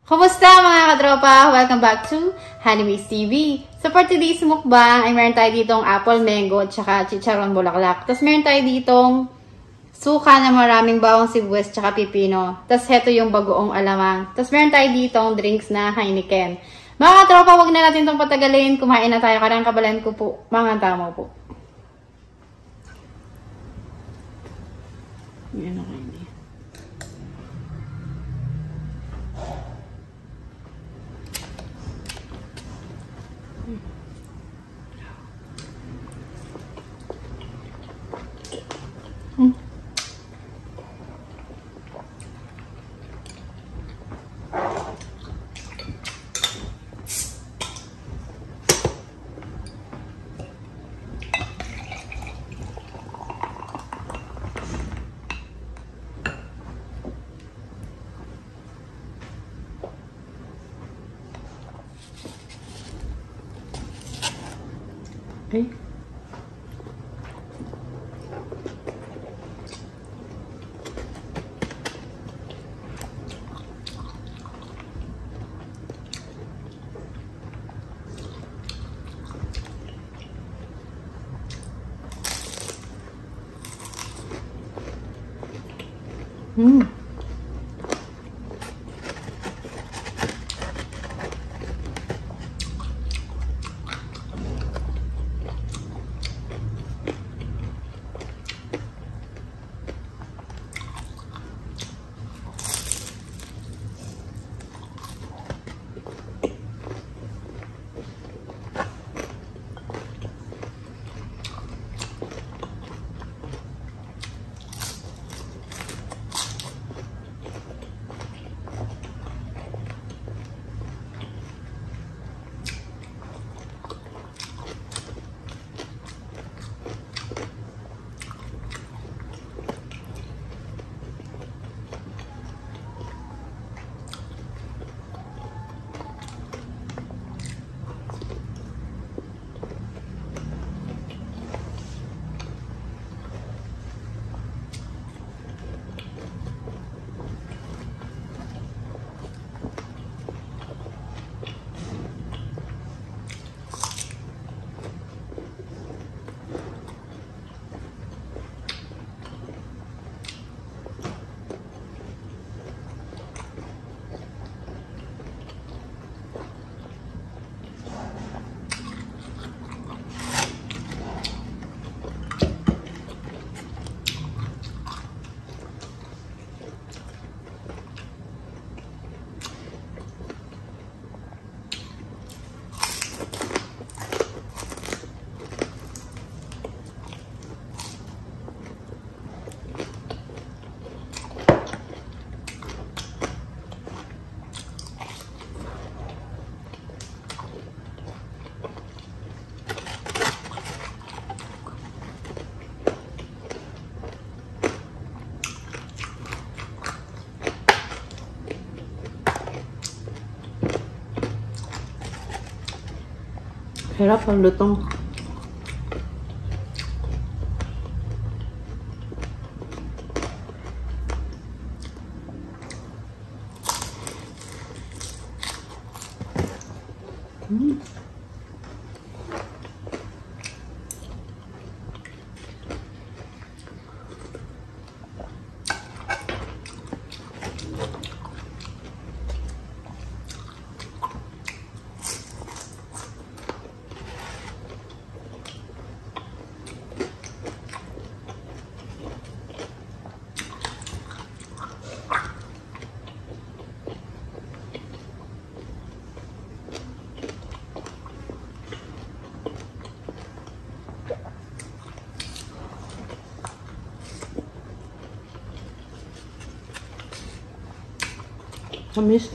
Kumusta mga katropa? Welcome back to Honeymaze TV. So for today's mukbang ay meron tayo ditong apple mango at saka chicharon bulaklak. Tapos meron tayo ditong suka na maraming bawang sibuyas at saka pipino. Tapos heto yung bagoong alamang. Tapos meron tayo ditong drinks na Heineken. Mga katropa, wag na natin itong patagalin. Kumain na tayo. Karang kabalan ko po. Mga tama po. Yan na kayo. Okay. Hirap ang lutong. Tamis.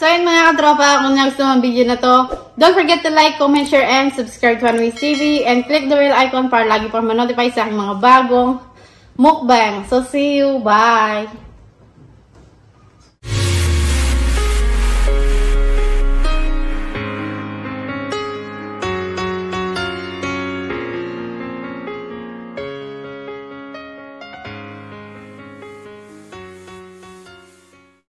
So yun mga katropa, kung nagustuhan mo ang video na to, don't forget to like, comment, share, and subscribe to Hanimis TV. And click the bell icon para lagi pa ma-notify sa aking mga bagong mukbang. So see you, bye!